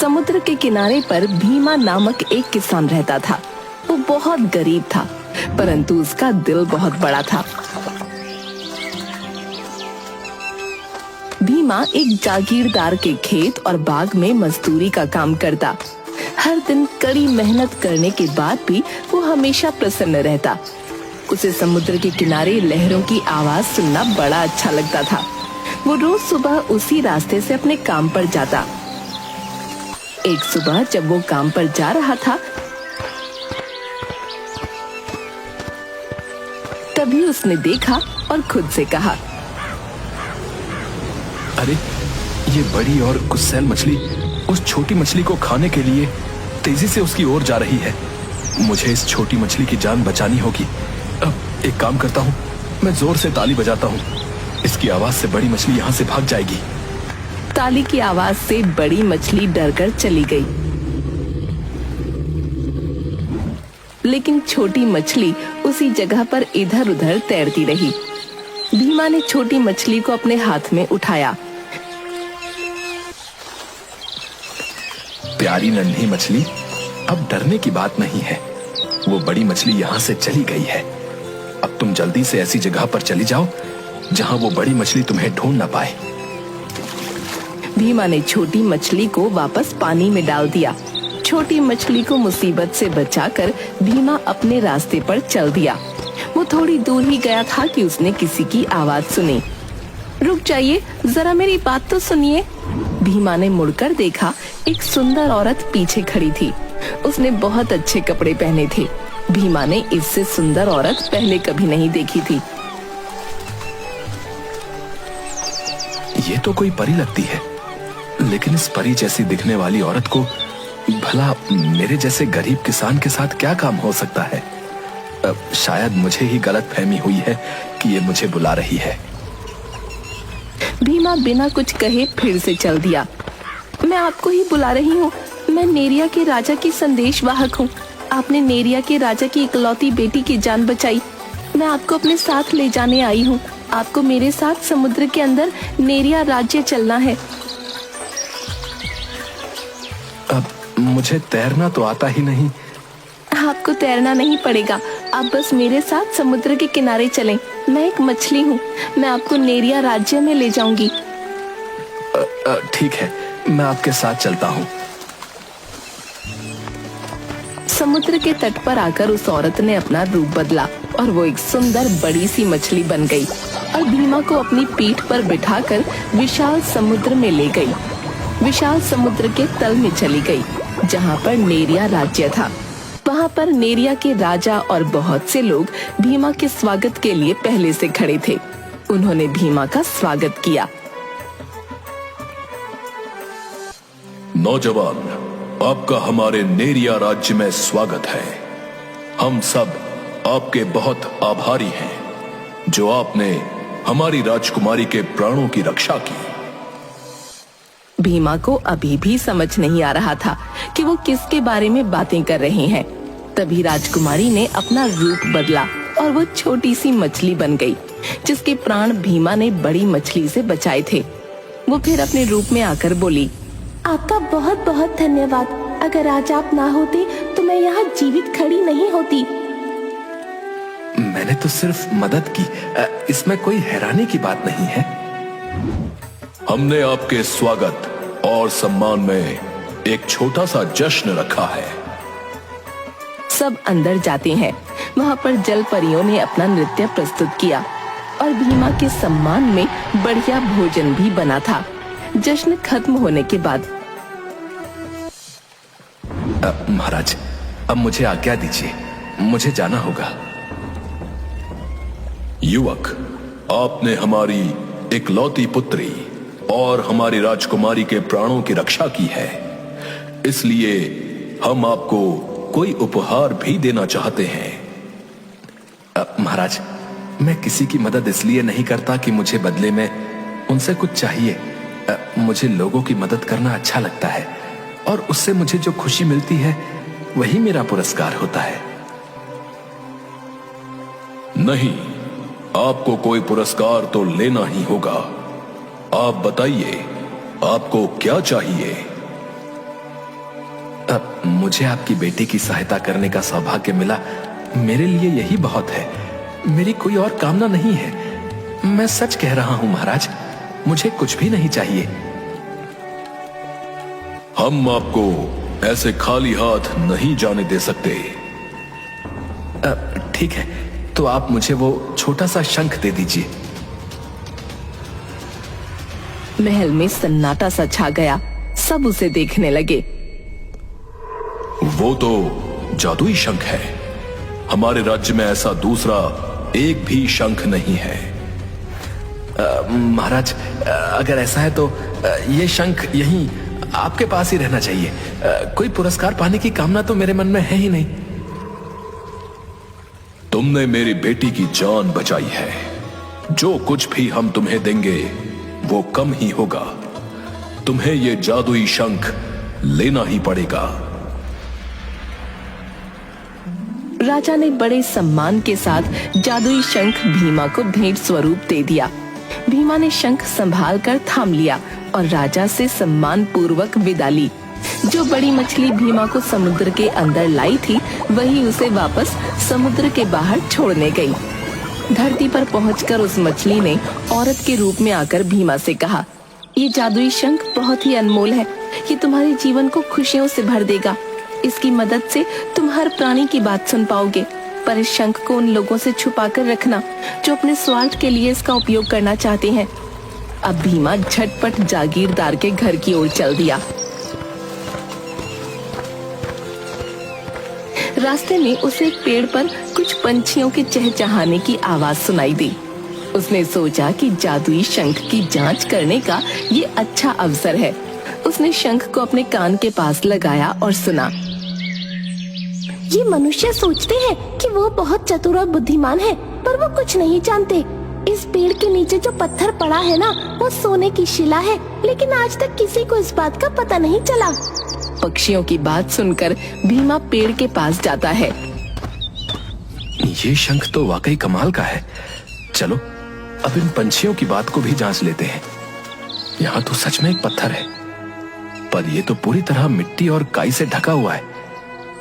समुद्र के किनारे पर भीमा नामक एक किसान रहता था। वो बहुत गरीब था, परंतु उसका दिल बहुत बड़ा था। भीमा एक जागीरदार के खेत और बाग में मजदूरी का काम करता। हर दिन कड़ी मेहनत करने के बाद भी वो हमेशा प्रसन्न रहता। उसे समुद्र के किनारे लहरों की आवाज सुनना बड़ा अच्छा लगता था। वो रोज सुबह उसी रास्ते से अपने काम पर जाता। एक सुबह जब वो काम पर जा रहा था, तभी उसने देखा और खुद से कहा, अरे ये बड़ी और गुस्सैल मछली उस छोटी मछली को खाने के लिए तेजी से उसकी ओर जा रही है। मुझे इस छोटी मछली की जान बचानी होगी। अब एक काम करता हूँ, मैं जोर से ताली बजाता हूँ। इसकी आवाज से बड़ी मछली यहाँ से भाग जाएगी। ताली की आवाज से बड़ी मछली डरकर चली गई, लेकिन छोटी मछली उसी जगह पर इधर उधर तैरती रही। भीमा ने छोटी मछली को अपने हाथ में उठाया। प्यारी नन्ही मछली, अब डरने की बात नहीं है। वो बड़ी मछली यहाँ से चली गई है। अब तुम जल्दी से ऐसी जगह पर चली जाओ जहाँ वो बड़ी मछली तुम्हें ढूंढ ना पाए। भीमा ने छोटी मछली को वापस पानी में डाल दिया। छोटी मछली को मुसीबत से बचाकर भीमा अपने रास्ते पर चल दिया। वो थोड़ी दूर ही गया था कि उसने किसी की आवाज सुनी। रुक जाइए, जरा मेरी बात तो सुनिए। भीमा ने मुड़कर देखा, एक सुंदर औरत पीछे खड़ी थी। उसने बहुत अच्छे कपड़े पहने थे। भीमा ने इससे सुंदर औरत पहले कभी नहीं देखी थी। ये तो कोई परी लगती है, लेकिन इस परी जैसी दिखने वाली औरत को भला मेरे जैसे गरीब किसान के साथ क्या काम हो सकता है? शायद मुझे ही गलतफहमी हुई है कि ये मुझे बुला रही है। भीमा बिना कुछ कहे फिर से चल दिया। मैं आपको ही बुला रही हूँ। मैं नेरिया के राजा की संदेशवाहक हूँ। आपने नेरिया के राजा की इकलौती बेटी की जान बचाई। मैं आपको अपने साथ ले जाने आई हूँ। आपको मेरे साथ समुद्र के अंदर नेरिया राज्य चलना है। अब मुझे तैरना तो आता ही नहीं। आपको तैरना नहीं पड़ेगा, आप बस मेरे साथ समुद्र के किनारे चलें। मैं एक मछली हूँ, मैं आपको नेरिया राज्य में ले जाऊंगी। ठीक है, मैं आपके साथ चलता हूँ। समुद्र के तट पर आकर उस औरत ने अपना रूप बदला और वो एक सुंदर बड़ी सी मछली बन गई और भीमा को अपनी पीठ पर बिठाकर विशाल समुद्र में ले गई। विशाल समुद्र के तल में चली गई, जहाँ पर नेरिया राज्य था। वहाँ पर नेरिया के राजा और बहुत से लोग भीमा के स्वागत के लिए पहले से खड़े थे। उन्होंने भीमा का स्वागत किया। नौजवान, आपका हमारे नेरिया राज्य में स्वागत है। हम सब आपके बहुत आभारी हैं, जो आपने हमारी राजकुमारी के प्राणों की रक्षा की। भीमा को अभी भी समझ नहीं आ रहा था कि वो किसके बारे में बातें कर रहे हैं। तभी राजकुमारी ने अपना रूप बदला और वो छोटी सी मछली बन गई, जिसके प्राण भीमा ने बड़ी मछली से बचाए थे। वो फिर अपने रूप में आकर बोली, आपका बहुत बहुत धन्यवाद। अगर आज आप ना होते तो मैं यहाँ जीवित खड़ी नहीं होती। मैंने तो सिर्फ मदद की, इसमें कोई हैरानी की बात नहीं है। हमने आपके स्वागत और सम्मान में एक छोटा सा जश्न रखा है। सब अंदर जाते हैं। वहाँ पर जल परियों ने अपना नृत्य प्रस्तुत किया और भीमा के सम्मान में बढ़िया भोजन भी बना था। जश्न खत्म होने के बाद, महाराज, अब मुझे आज्ञा दीजिए, मुझे जाना होगा। युवक, आपने हमारी इकलौती पुत्री और हमारी राजकुमारी के प्राणों की रक्षा की है, इसलिए हम आपको कोई उपहार भी देना चाहते हैं। महाराज, मैं किसी की मदद इसलिए नहीं करता कि मुझे बदले में उनसे कुछ चाहिए। मुझे लोगों की मदद करना अच्छा लगता है और उससे मुझे जो खुशी मिलती है वही मेरा पुरस्कार होता है। नहीं, आपको कोई पुरस्कार तो लेना ही होगा। आप बताइए, आपको क्या चाहिए? मुझे आपकी बेटी की सहायता करने का सौभाग्य मिला, मेरे लिए यही बहुत है। मेरी कोई और कामना नहीं है। मैं सच कह रहा हूं महाराज, मुझे कुछ भी नहीं चाहिए। हम आपको ऐसे खाली हाथ नहीं जाने दे सकते। ठीक है, तो आप मुझे वो छोटा सा शंख दे दीजिए। महल में सन्नाटा सा छा गया। सब उसे देखने लगे। वो तो जादुई शंख है। हमारे राज्य में ऐसा दूसरा एक भी शंख नहीं है। महाराज, अगर ऐसा है तो ये शंख यहीं आपके पास ही रहना चाहिए। कोई पुरस्कार पाने की कामना तो मेरे मन में है ही नहीं। तुमने मेरी बेटी की जान बचाई है। जो कुछ भी हम तुम्हें देंगे वो कम ही होगा। तुम्हें ये जादुई शंख लेना ही पड़ेगा। राजा ने बड़े सम्मान के साथ जादुई शंख भीमा को भेंट स्वरूप दे दिया। भीमा ने शंख संभाल कर थाम लिया और राजा से सम्मान पूर्वक विदा ली। जो बड़ी मछली भीमा को समुद्र के अंदर लाई थी, वही उसे वापस समुद्र के बाहर छोड़ने गई। धरती पर पहुंचकर उस मछली ने औरत के रूप में आकर भीमा से कहा, ये जादुई शंख बहुत ही अनमोल है। ये तुम्हारे जीवन को खुशियों से भर देगा। इसकी मदद से तुम हर प्राणी की बात सुन पाओगे। पर इस शंख को उन लोगों से छुपा कर रखना जो अपने स्वार्थ के लिए इसका उपयोग करना चाहते हैं। अब भीमा झटपट जागीरदार के घर की ओर चल दिया। रास्ते में उसे एक पेड़ पर कुछ पंछियों के चहचहाने की आवाज सुनाई दी। उसने सोचा कि जादुई शंख की जांच करने का ये अच्छा अवसर है। उसने शंख को अपने कान के पास लगाया और सुना। ये मनुष्य सोचते हैं कि वो बहुत चतुर और बुद्धिमान है, पर वो कुछ नहीं जानते। इस पेड़ के नीचे जो पत्थर पड़ा है ना, वो सोने की शिला है, लेकिन आज तक किसी को इस बात का पता नहीं चला। पक्षियों की बात सुनकर भीमा पेड़ के पास जाता है। ये शंख तो वाकई कमाल का है। चलो अब इन पंछियों की बात को भी जांच लेते हैं। यहाँ तो सच में एक पत्थर है, पर यह तो पूरी तरह मिट्टी और काई से ढका हुआ है।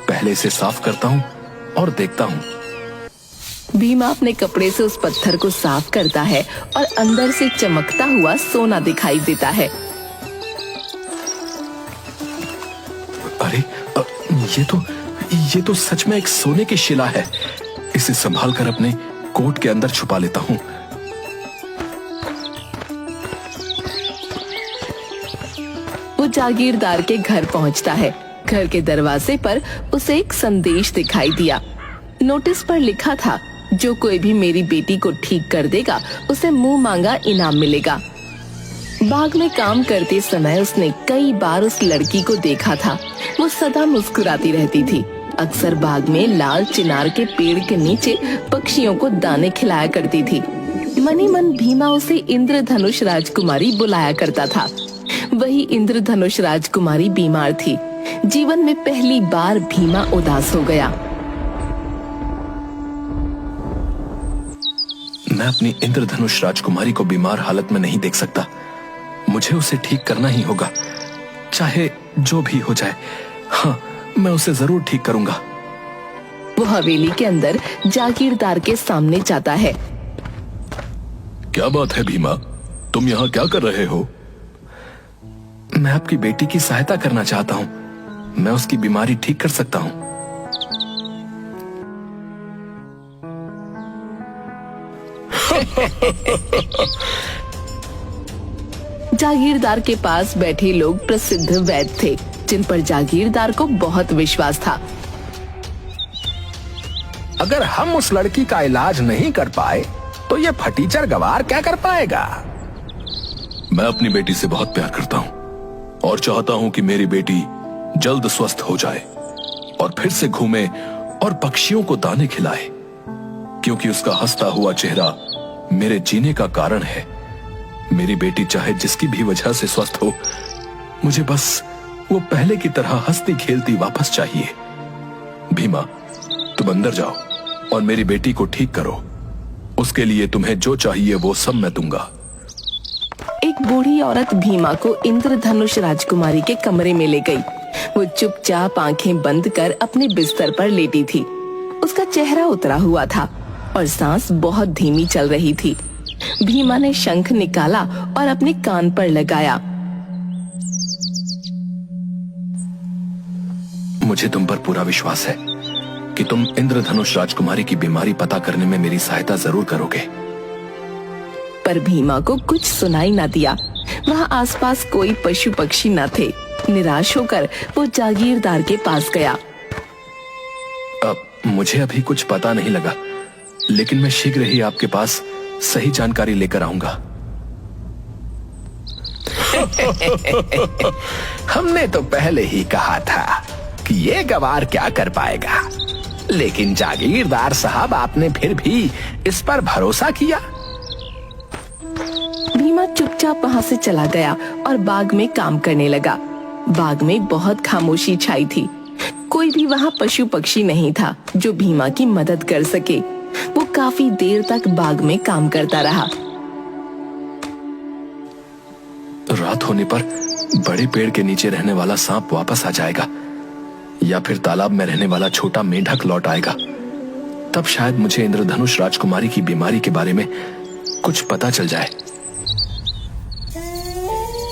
पहले इसे साफ करता हूँ और देखता हूँ। भीमा अपने कपड़े से उस पत्थर को साफ करता है और अंदर से चमकता हुआ सोना दिखाई देता है। अरे ये तो सच में एक सोने की शिला है। इसे संभाल कर अपने कोट के अंदर छुपा लेता हूँ। वो जागीरदार के घर पहुंचता है। घर के दरवाजे पर उसे एक संदेश दिखाई दिया। नोटिस पर लिखा था, जो कोई भी मेरी बेटी को ठीक कर देगा उसे मुंह मांगा इनाम मिलेगा। बाग में काम करते समय उसने कई बार उस लड़की को देखा था। वो सदा मुस्कुराती रहती थी। अक्सर बाग में लाल चिनार के पेड़ के नीचे पक्षियों को दाने खिलाया करती थी। मनी मन भीमा उसे इंद्रधनुष राजकुमारी बुलाया करता था। वही इंद्रधनुष राजकुमारी बीमार थी। जीवन में पहली बार भीमा उदास हो गया। मैं अपनी इंद्रधनुष राजकुमारी को बीमार हालत में नहीं देख सकता। मुझे उसे ठीक करना ही होगा, चाहे जो भी हो जाए। हाँ, मैं उसे जरूर ठीक करूंगा। वो हवेली के अंदर जागीरदार के सामने जाता है। क्या बात है भीमा, तुम यहाँ क्या कर रहे हो? मैं आपकी बेटी की सहायता करना चाहता हूँ। मैं उसकी बीमारी ठीक कर सकता हूँ। जागीरदार के पास बैठे लोग प्रसिद्ध वैद्य थे, जिन पर जागीरदार को बहुत विश्वास था। अगर हम उस लड़की का इलाज नहीं कर पाए तो ये फटीचर गवार क्या कर पाएगा? मैं अपनी बेटी से बहुत प्यार करता हूँ और चाहता हूँ कि मेरी बेटी जल्द स्वस्थ हो जाए और फिर से घूमे और पक्षियों को दाने खिलाए, क्योंकि उसका हंसता हुआ चेहरा मेरे जीने का कारण है। मेरी बेटी चाहे जिसकी भी वजह से स्वस्थ हो, मुझे बस वो पहले की तरह हंसती खेलती वापस चाहिए। भीमा, तुम अंदर जाओ और मेरी बेटी को ठीक करो। उसके लिए तुम्हें जो चाहिए वो सब मैं दूंगा। एक बूढ़ी औरत भीमा को इंद्रधनुष राजकुमारी के कमरे में ले गई। वो चुपचाप आंखें बंद कर अपने बिस्तर पर लेटी थी। उसका चेहरा उतरा हुआ था और सांस बहुत धीमी चल रही थी। भीमा ने शंख निकाला और अपने कान पर लगाया। मुझे तुम पर पूरा विश्वास है कि तुम इंद्रधनुष राजकुमारी की बीमारी पता करने में मेरी सहायता जरूर करोगे। पर भीमा को कुछ सुनाई न दिया। वहाँ आसपास कोई पशु पक्षी न थे। निराश होकर वो जागीरदार के पास गया। अब मुझे अभी कुछ पता नहीं लगा, लेकिन मैं शीघ्र ही आपके पास सही जानकारी लेकर आऊंगा। हमने तो पहले ही कहा था कि ये गवार क्या कर पाएगा, लेकिन जागीरदार साहब आपने फिर भी इस पर भरोसा किया। भीमा चुपचाप वहाँ से चला गया और बाग में काम करने लगा। बाग में बहुत खामोशी छाई थी। कोई भी वहाँ पशु पक्षी नहीं था जो भीमा की मदद कर सके। वो काफी देर तक बाग में काम करता रहा। रात होने पर बड़े पेड़ के नीचे रहने वाला सांप वापस आ जाएगा, या फिर तालाब में रहने वाला छोटा मेंढक लौट आएगा। तब शायद मुझे इंद्रधनुष राजकुमारी की बीमारी के बारे में कुछ पता चल जाए।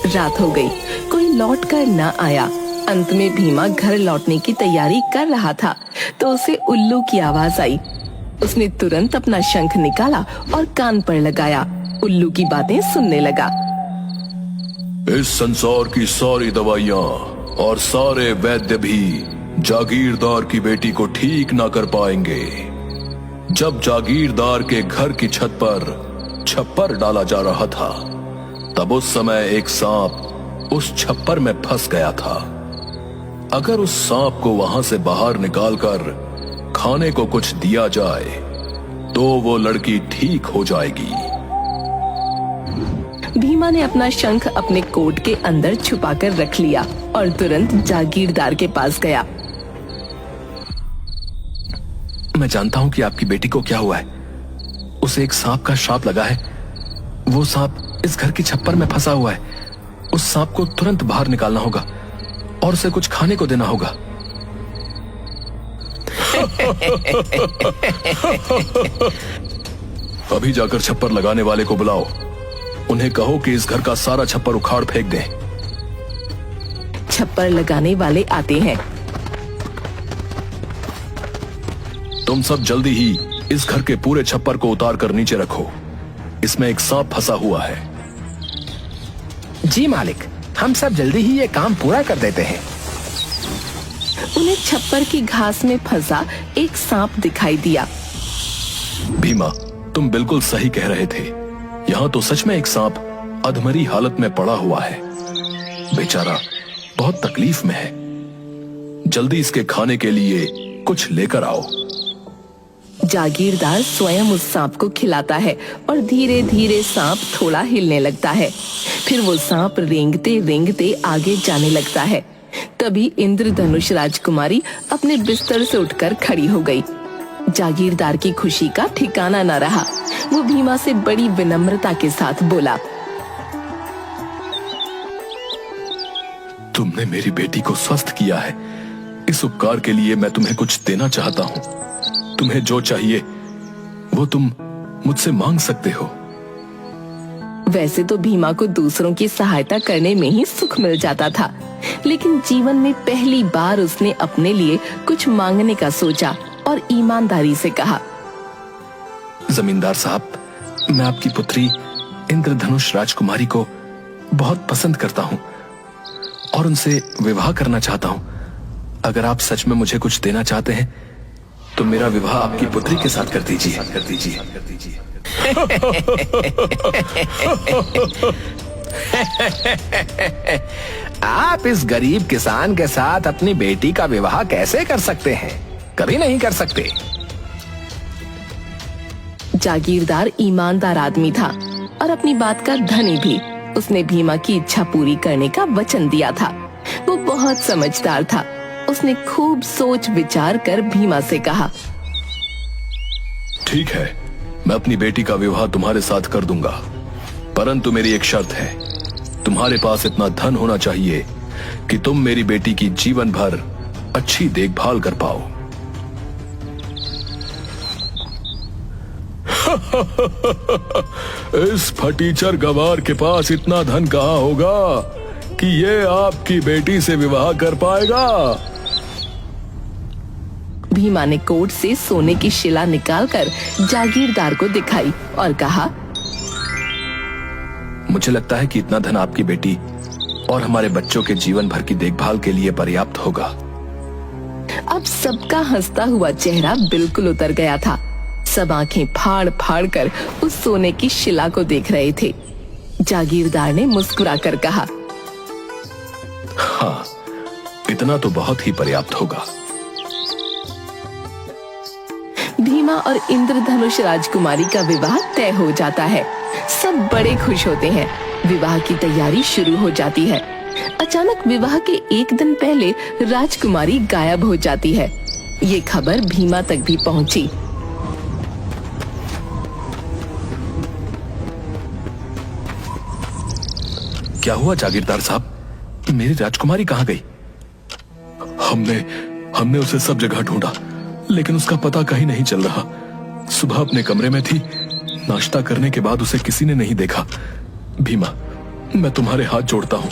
रात हो गई, कोई लौट कर न आया। अंत में भीमा घर लौटने की तैयारी कर रहा था तो उसे उल्लू की आवाज आई। उसने तुरंत अपना शंख निकाला और कान पर लगाया। उल्लू की बातें सुनने लगा। इस संसार की सारी दवाइयाँ और सारे वैद्य भी जागीरदार की बेटी को ठीक ना कर पाएंगे। जब जागीरदार के घर की छत पर छप्पर डाला जा रहा था, तब उस समय एक सांप उस छप्पर में फंस गया था। अगर उस सांप को वहां से बाहर निकालकर खाने को कुछ दिया जाए तो वो लड़की ठीक हो जाएगी। भीमा ने अपना शंख अपने कोट के अंदर छुपाकर रख लिया और तुरंत जागीरदार के पास गया। मैं जानता हूं कि आपकी बेटी को क्या हुआ है। उसे एक सांप का श्राप लगा है। वो सांप इस घर की छप्पर में फंसा हुआ है। उस सांप को तुरंत बाहर निकालना होगा और उसे कुछ खाने को देना होगा। अभी जाकर छप्पर लगाने वाले को बुलाओ। उन्हें कहो कि इस घर का सारा छप्पर उखाड़ फेंक दें। छप्पर लगाने वाले आते हैं। तुम सब जल्दी ही इस घर के पूरे छप्पर को उतार कर नीचे रखो। इसमें एक सांप फंसा हुआ है। जी मालिक, हम सब जल्दी ही ये काम पूरा कर देते हैं। उन्हें छप्पर की घास में फंसा एक सांप दिखाई दिया। भीमा, तुम बिल्कुल सही कह रहे थे। यहाँ तो सच में एक सांप अधमरी हालत में पड़ा हुआ है। बेचारा बहुत तकलीफ में है। जल्दी इसके खाने के लिए कुछ लेकर आओ। जागीरदार स्वयं उस सांप को खिलाता है और धीरे धीरे सांप थोड़ा हिलने लगता है। फिर वो सांप रेंगते रेंगते आगे जाने लगता है। तभी इंद्रधनुष राजकुमारी अपने बिस्तर से उठकर खड़ी हो गई। जागीरदार की खुशी का ठिकाना न रहा। वो भीमा से बड़ी विनम्रता के साथ बोला, तुमने मेरी बेटी को स्वस्थ किया है। इस उपकार के लिए मैं तुम्हें कुछ देना चाहता हूँ। तुम्हें जो चाहिए वो तुम मुझसे मांग सकते हो। वैसे तो भीमा को दूसरों की सहायता करने में ही सुख मिल जाता था, लेकिन जीवन में पहली बार उसने अपने लिए कुछ मांगने का सोचा और ईमानदारी से कहा, जमींदार साहब, मैं आपकी पुत्री इंद्रधनुष राजकुमारी को बहुत पसंद करता हूँ और उनसे विवाह करना चाहता हूँ। अगर आप सच में मुझे कुछ देना चाहते हैं तो मेरा विवाह आपकी पुत्री के साथ कर दीजिए। आप इस गरीब किसान के साथ अपनी बेटी का विवाह कैसे कर सकते हैं? कभी नहीं कर सकते। जागीरदार ईमानदार आदमी था और अपनी बात का धनी भी। उसने भीमा की इच्छा पूरी करने का वचन दिया था। वो बहुत समझदार था। उसने खूब सोच विचार कर भीमा से कहा, ठीक है, मैं अपनी बेटी का विवाह तुम्हारे साथ कर दूंगा, परंतु मेरी एक शर्त है। तुम्हारे पास इतना धन होना चाहिए कि तुम मेरी बेटी की जीवन भर अच्छी देखभाल कर पाओ। इस फटीचर गवार के पास इतना धन कहां होगा कि ये आपकी बेटी से विवाह कर पाएगा? भीमा ने कोट से सोने की शिला निकालकर जागीरदार को दिखाई और कहा, मुझे लगता है कि इतना धन आपकी बेटी और हमारे बच्चों के जीवन भर की देखभाल के लिए पर्याप्त होगा। अब सबका हंसता हुआ चेहरा बिल्कुल उतर गया था। सब आंखें फाड़ फाड़ कर उस सोने की शिला को देख रहे थे। जागीरदार ने मुस्कुराकर कहा, हाँ, इतना तो बहुत ही पर्याप्त होगा। भीमा और इंद्रधनुष राजकुमारी का विवाह तय हो जाता है। सब बड़े खुश होते हैं। विवाह की तैयारी शुरू हो जाती है। अचानक विवाह के एक दिन पहले राजकुमारी गायब हो जाती है। ये खबर भीमा तक भी पहुंची। क्या हुआ जागीरदार साहब? मेरी राजकुमारी कहाँ गई? हमने उसे सब जगह ढूंढा, लेकिन उसका पता कहीं नहीं चल रहा। सुबह अपने कमरे में थी, नाश्ता करने के बाद उसे किसी ने नहीं देखा। भीमा, मैं तुम्हारे हाथ जोड़ता हूँ,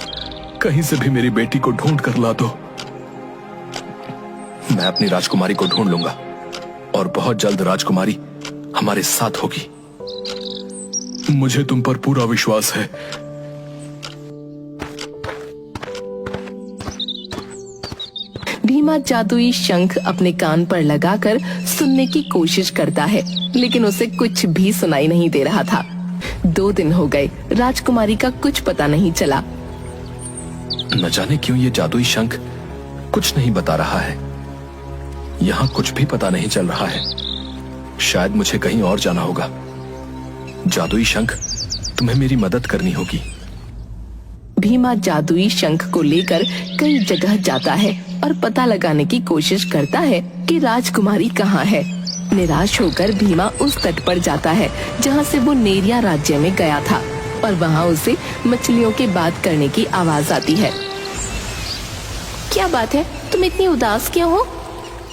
कहीं से भी मेरी बेटी को ढूंढ कर ला दो। मैं अपनी राजकुमारी को ढूंढ लूंगा और बहुत जल्द राजकुमारी हमारे साथ होगी। मुझे तुम पर पूरा विश्वास है। भीमा जादुई शंख अपने कान पर लगाकर सुनने की कोशिश करता है, लेकिन उसे कुछ भी सुनाई नहीं दे रहा था। 2 दिन हो गए, राजकुमारी का कुछ पता नहीं चला। न जाने क्यों ये जादुई शंख कुछ नहीं बता रहा है। यहाँ कुछ भी पता नहीं चल रहा है। शायद मुझे कहीं और जाना होगा। जादुई शंख, तुम्हें मेरी मदद करनी होगी। भीमा जादुई शंख को लेकर कई जगह जाता है और पता लगाने की कोशिश करता है कि राजकुमारी कहाँ है। निराश होकर भीमा उस तट पर जाता है जहाँ से वो नेरिया राज्य में गया था, और वहाँ उसे मछलियों के बात करने की आवाज आती है। क्या बात है, तुम इतनी उदास क्यों हो?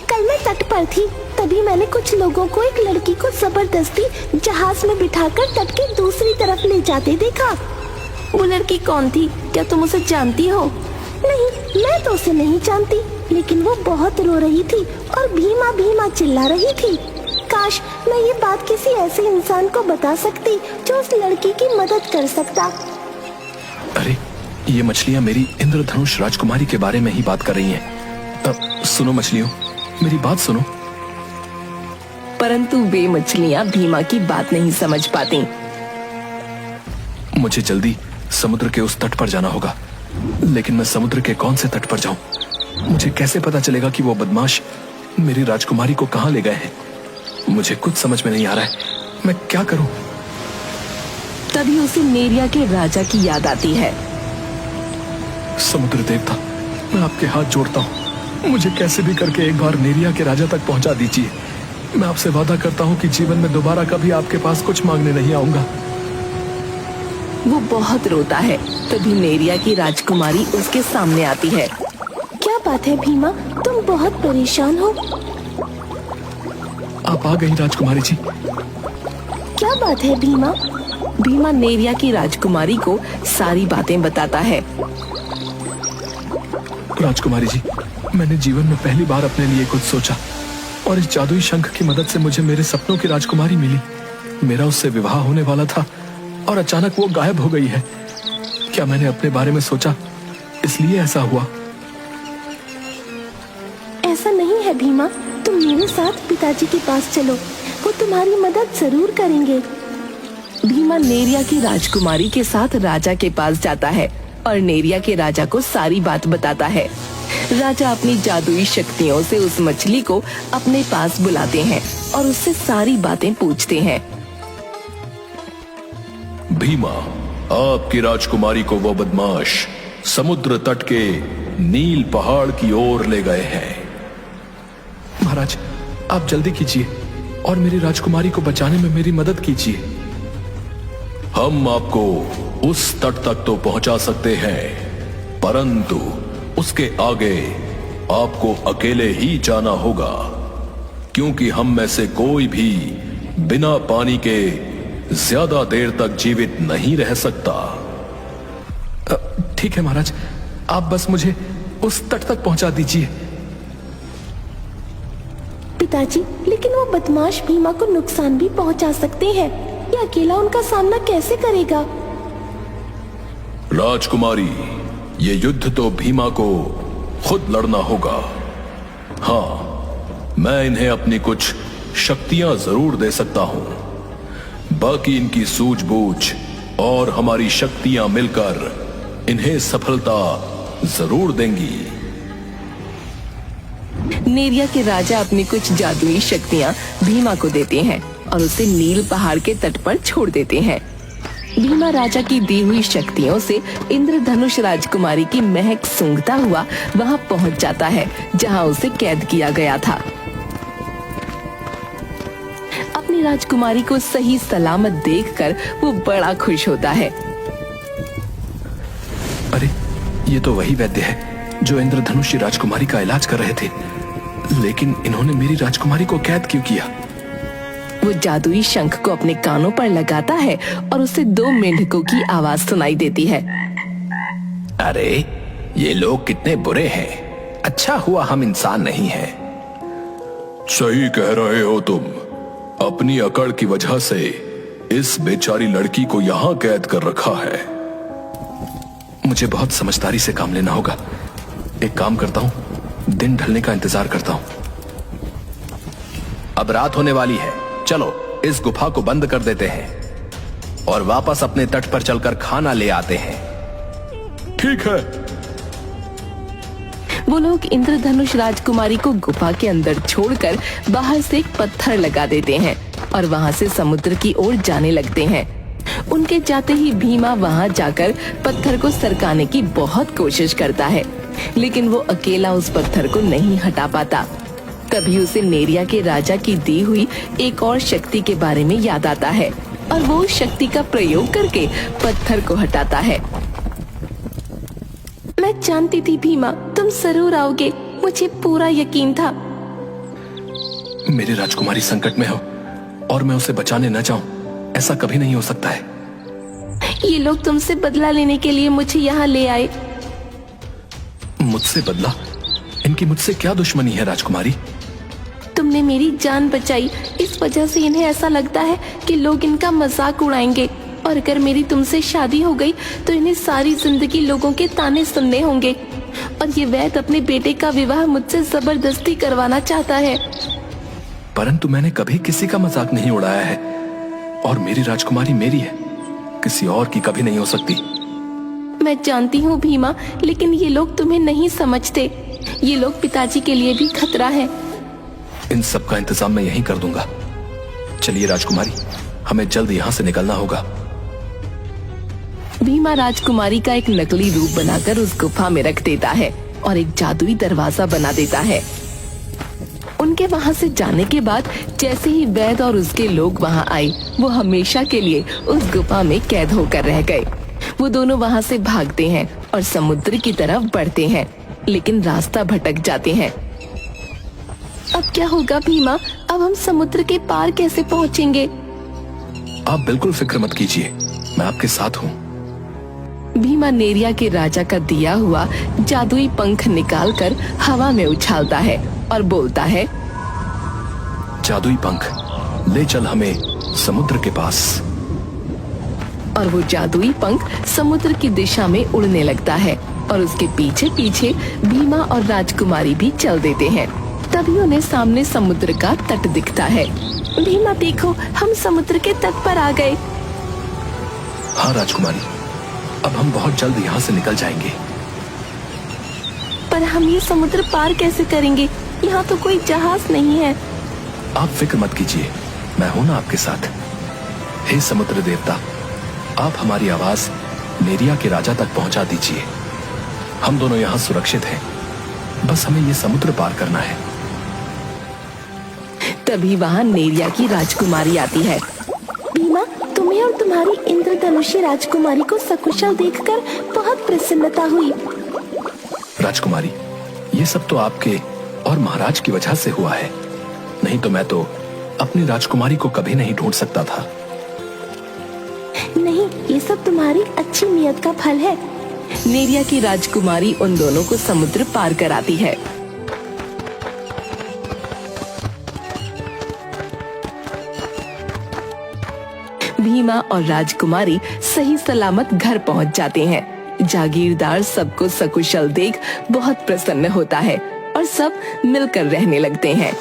कल मैं तट पर थी, तभी मैंने कुछ लोगों को एक लड़की को जबरदस्ती जहाज में बिठाकर तट के दूसरी तरफ ले जाते देखा। वो लड़की कौन थी? क्या तुम उसे जानती हो? नहीं, मैं तो उसे नहीं जानती, लेकिन वो बहुत रो रही थी और भीमा भीमा चिल्ला रही थी। काश मैं ये बात किसी ऐसे इंसान को बता सकती जो उस लड़की की मदद कर सकता। अरे, ये मछलियाँ मेरी इंद्रधनुष राजकुमारी के बारे में ही बात कर रही हैं। सुनो मछलियों, मेरी बात सुनो। परंतु वे मछलियाँ भीमा की बात नहीं समझ पाती। मुझे जल्दी समुद्र के उस तट पर जाना होगा, लेकिन मैं समुद्र के कौन से तट पर जाऊं? मुझे कैसे पता चलेगा कि वो बदमाश मेरी राजकुमारी को कहां ले गए हैं? मुझे कुछ समझ में नहीं आ रहा है, मैं क्या करूं? तभी उसे नेरिया के राजा की याद आती है। समुद्र देवता, मैं आपके हाथ जोड़ता हूं, मुझे कैसे भी करके एक बार नेरिया के राजा तक पहुंचा दीजिए। मैं आपसे वादा करता हूं कि जीवन में दोबारा कभी आपके पास कुछ मांगने नहीं आऊंगा। वो बहुत रोता है। तभी नेरिया की राजकुमारी उसके सामने आती है। क्या बात है भीमा, तुम बहुत परेशान हो? आप आ गई राजकुमारी जी। क्या बात है भीमा? भीमा नेरिया की राजकुमारी को सारी बातें बताता है। राजकुमारी जी, मैंने जीवन में पहली बार अपने लिए कुछ सोचा और इस जादुई शंख की मदद से मुझे मेरे सपनों की राजकुमारी मिली। मेरा उससे विवाह होने वाला था और अचानक वो गायब हो गई है। क्या मैंने अपने बारे में सोचा, इसलिए ऐसा हुआ? ऐसा नहीं है भीमा, तुम मेरे साथ पिताजी के पास चलो, वो तुम्हारी मदद जरूर करेंगे। भीमा नेरिया की राजकुमारी के साथ राजा के पास जाता है और नेरिया के राजा को सारी बात बताता है। राजा अपनी जादुई शक्तियों से उस मछली को अपने पास बुलाते हैं और उससे सारी बातें पूछते हैं। भीमा, आपकी राजकुमारी को वो बदमाश समुद्र तट के नील पहाड़ की ओर ले गए हैं। महाराज, आप जल्दी कीजिए और मेरी राजकुमारी को बचाने में मेरी मदद कीजिए। हम आपको उस तट तक तो पहुंचा सकते हैं, परंतु उसके आगे आपको अकेले ही जाना होगा, क्योंकि हम में से कोई भी बिना पानी के ज्यादा देर तक जीवित नहीं रह सकता। ठीक है महाराज, आप बस मुझे उस तट तक पहुंचा दीजिए। पिताजी, लेकिन वो बदमाश भीमा को नुकसान भी पहुंचा सकते हैं। ये अकेला उनका सामना कैसे करेगा? राजकुमारी, ये युद्ध तो भीमा को खुद लड़ना होगा। हाँ, मैं इन्हें अपनी कुछ शक्तियां जरूर दे सकता हूं, बाकी इनकी सूझबूझ और हमारी शक्तियां मिलकर इन्हें सफलता जरूर देंगी। नेरिया के राजा अपनी कुछ जादुई शक्तियां भीमा को देते हैं और उसे नील पहाड़ के तट पर छोड़ देते हैं। भीमा राजा की दी हुई शक्तियों से इंद्रधनुष राजकुमारी की महक सूंघता हुआ वहां पहुंच जाता है जहां उसे कैद किया गया था। अपनी राजकुमारी को सही सलामत देखकर वो बड़ा खुश होता है। अरे, ये तो वही वैद्य है जो इंद्रधनुष राजकुमारी का इलाज कर रहे थे, लेकिन इन्होंने मेरी राजकुमारी को कैद क्यों किया? वो जादुई शंख को अपने कानों पर लगाता है और उसे 2 मेंढकों की आवाज सुनाई देती है। अरे, ये लोग कितने बुरे हैं। अच्छा हुआ हम इंसान नहीं हैं। सही कह रहे हो तुम। अपनी अकड़ की वजह से इस बेचारी लड़की को यहां कैद कर रखा है। मुझे बहुत समझदारी से काम लेना होगा। एक काम करता हूँ, दिन ढलने का इंतजार करता हूँ। अब रात होने वाली है, चलो इस गुफा को बंद कर देते हैं और वापस अपने तट पर चलकर खाना ले आते हैं। ठीक है। वो लोग इंद्रधनुष राजकुमारी को गुफा के अंदर छोड़कर बाहर से एक पत्थर लगा देते हैं और वहां से समुद्र की ओर जाने लगते हैं। उनके जाते ही भीमा वहां जाकर पत्थर को सरकाने की बहुत कोशिश करता है, लेकिन वो अकेला उस पत्थर को नहीं हटा पाता। तभी उसे नेरिया के राजा की दी हुई एक और शक्ति के बारे में याद आता है और वो उस शक्ति का प्रयोग करके पत्थर को हटाता है। मैं जानती थी भीमा, तुम जरूर आओगे, मुझे पूरा यकीन था। मेरी राजकुमारी संकट में हो और मैं उसे बचाने न जाऊं, ऐसा कभी नहीं हो सकता है। ये लोग तुमसे बदला लेने के लिए मुझे यहाँ ले आए। मुझसे बदला? इनकी मुझसे क्या दुश्मनी है राजकुमारी? तुमने मेरी जान बचाई, इस वजह से इन्हें ऐसा लगता है कि लोग इनका मजाक उड़ाएंगे, और अगर मेरी तुमसे शादी हो गई तो इन्हें सारी जिंदगी लोगों के ताने सुनने होंगे। और ये वैद्य अपने बेटे का विवाह मुझसे जबरदस्ती करवाना चाहता है। परंतु मैंने कभी किसी का मजाक नहीं उड़ाया है और मेरी राजकुमारी मेरी है, किसी और की कभी नहीं हो सकती। मैं जानती हूँ भीमा, लेकिन ये लोग तुम्हें नहीं समझते। ये लोग पिताजी के लिए भी खतरा है। इन सब का इंतजाम मैं यहीं कर दूंगा। चलिए राजकुमारी, हमें जल्द यहाँ से निकलना होगा। भीमा राजकुमारी का एक नकली रूप बनाकर उस गुफा में रख देता है और एक जादुई दरवाजा बना देता है। उनके वहां से जाने के बाद जैसे ही वैद्य और उसके लोग वहां आए, वो हमेशा के लिए उस गुफा में कैद होकर रह गए। वो दोनों वहां से भागते हैं और समुद्र की तरफ बढ़ते हैं, लेकिन रास्ता भटक जाते हैं। अब क्या होगा भीमा? अब हम समुद्र के पार कैसे पहुँचेंगे? आप बिल्कुल फिक्र मत कीजिए, मैं आपके साथ हूँ। भीमा नेरिया के राजा का दिया हुआ जादुई पंख निकालकर हवा में उछालता है और बोलता है, जादुई पंख, ले चल हमें समुद्र के पास। और वो जादुई पंख समुद्र की दिशा में उड़ने लगता है और उसके पीछे पीछे भीमा और राजकुमारी भी चल देते हैं। तभी उन्हें सामने समुद्र का तट दिखता है। भीमा देखो, हम समुद्र के तट पर आ गए। हाँ राजकुमारी, अब हम बहुत जल्द यहाँ से निकल जाएंगे। पर हम ये समुद्र पार कैसे करेंगे? यहाँ तो कोई जहाज नहीं है। आप फिक्र मत कीजिए, मैं हूं ना आपके साथ। हे समुद्र देवता, आप हमारी आवाज नेरिया के राजा तक पहुंचा दीजिए। हम दोनों यहाँ सुरक्षित हैं, बस हमें ये समुद्र पार करना है। तभी वहाँ नेरिया की राजकुमारी आती है। भीमा, तुम्हें और तुम्हारी इंद्रधनुषी राजकुमारी को सकुशल देखकर बहुत प्रसन्नता हुई। राजकुमारी, ये सब तो आपके और महाराज की वजह से हुआ है, नहीं तो मैं तो अपनी राजकुमारी को कभी नहीं ढूंढ सकता था। नहीं, ये सब तुम्हारी अच्छी नियत का फल है। नेरिया की राजकुमारी उन दोनों को समुद्र पार कराती है। भीमा और राजकुमारी सही सलामत घर पहुंच जाते हैं। जागीरदार सबको सकुशल देख बहुत प्रसन्न होता है और सब मिलकर रहने लगते हैं।